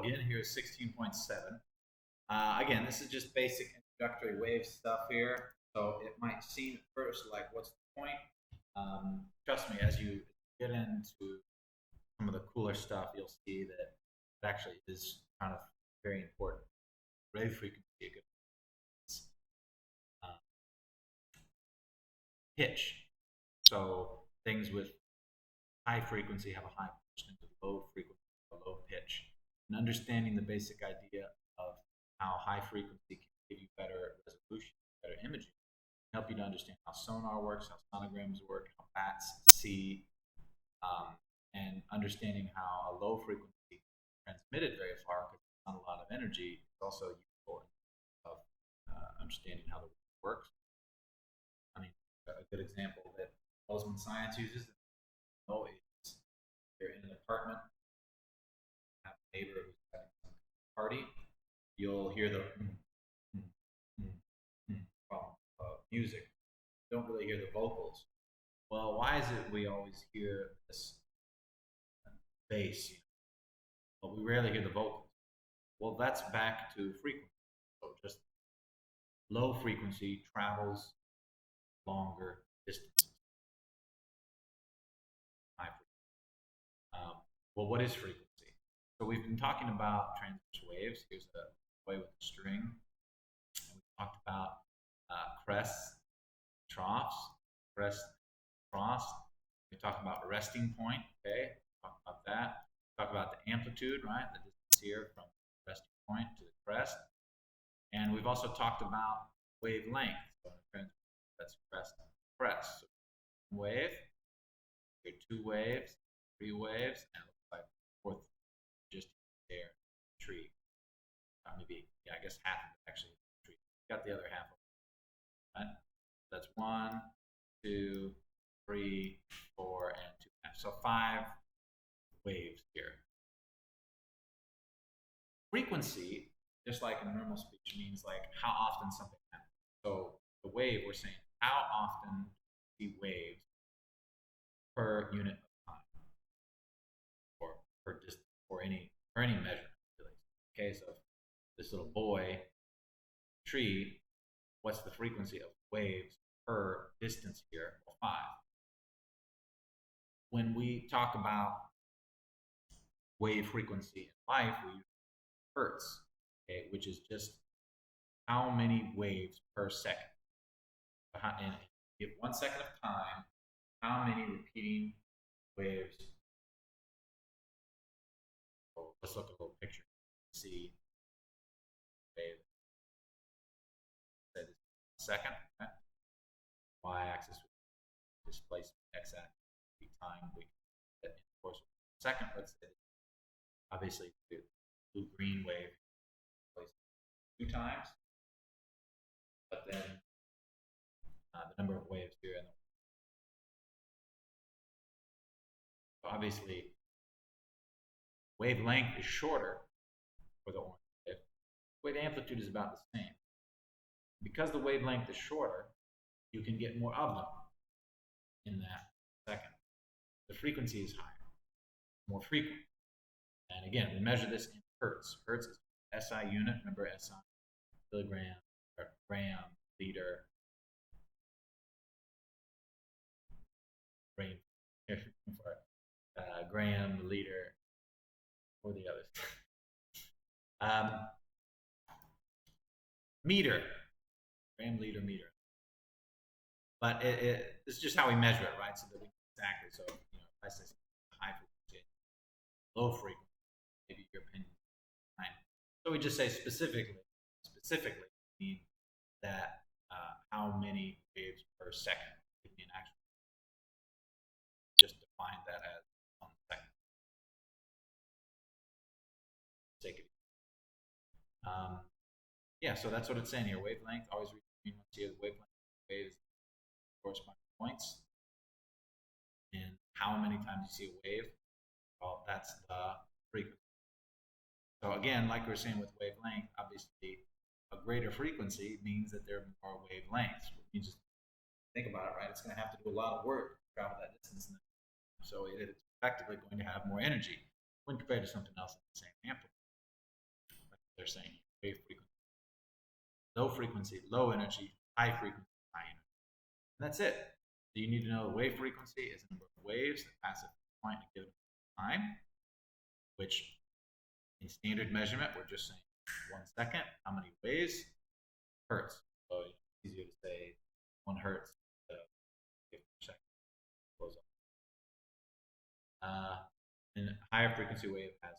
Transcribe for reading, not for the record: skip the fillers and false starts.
again, here's 16.7. Again, this is just basic introductory wave stuff here. So it might seem at first like, what's the point? Trust me, as you get into some of the cooler stuff, you'll see that it actually is kind of very important. Wave frequency, a good uh, pitch. So things with high frequency have a high pitch, things with low frequency have a low pitch. And understanding the basic idea of how high frequency can give you better resolution, better imaging, help you to understand how sonar works, how sonograms work, how bats see, and understanding how a low frequency transmitted very far because it's not a lot of energy is also useful of understanding how the works. I mean, a good example that Bozeman Science uses is you're in an apartment, have a neighbor who's having some party, you'll hear the from music. You don't really hear the vocals. Well, why is it we always hear this bass, but we rarely hear the vocals? Well, that's back to frequency. So just low frequency travels longer distances. High frequency. Well, what is frequency? So we've been talking about transverse waves. Here's a way with a string. And we talked about crests, troughs, crest, troughs. We talked about resting point. Okay, talk about that. Talk about the amplitude, right? The distance here from the resting point to the crest. And we've also talked about wavelength. So that's crest, crest. So wave, here 2 waves, 3 waves, and it looks like 4th just there, tree. Maybe, yeah, I guess half of it actually is tree. Got the other half of it. Right? That's 1, 2, 3, 4, and 2.5. So 5 waves here. Frequency, just like in normal speech, means like how often something happens. So the wave, we're saying how often do we see waves per unit of time, or per distance, or any measurement. Really. In the case of this little boy tree, what's the frequency of waves per distance here? Well, 5. When we talk about wave frequency in life, we use hertz, okay, which is just how many waves per second. And if 1 second of time, how many repeating waves? Oh, let's look at a little picture. See wave. Say this second. Okay? Y-axis displacement, x-axis time. We in the course of a second. Let's say obviously the blue green wave displaced 2 times, but then the number of waves here and obviously wavelength is shorter for the orange wave. Wave amplitude is about the same. Because the wavelength is shorter, you can get more of them in that second. The frequency is higher, more frequent. And again, we measure this in hertz. Hertz is SI unit. Remember SI, kilogram, or gram, liter, gram, liter, or the others. Meter, gram, liter, meter. But it's just how we measure it, right? So that we exactly. So if I say high frequency, low frequency, maybe your opinion, right? So we just say specifically mean that how many waves per second could be an actual. Just define that as 1 second. Take it. Yeah, so that's what it's saying here. Wavelength, always read once you have the wavelength, waves corresponding points. And how many times you see a wave? Well, that's the frequency. So again, like we were saying with wavelength, obviously a greater frequency means that there are more wavelengths. You just think about it, right? It's going to have to do a lot of work to travel that distance. So it's effectively going to have more energy when compared to something else at the same amplitude. they're saying. Wave frequency. Low frequency, low energy, high frequency, high energy. And that's it. So you need to know the wave frequency is the number of waves that pass at a point at a given time, which in standard measurement, we're just saying 1 second. How many waves? Hertz. So it's easier to say 1 hertz per second. And higher frequency wave has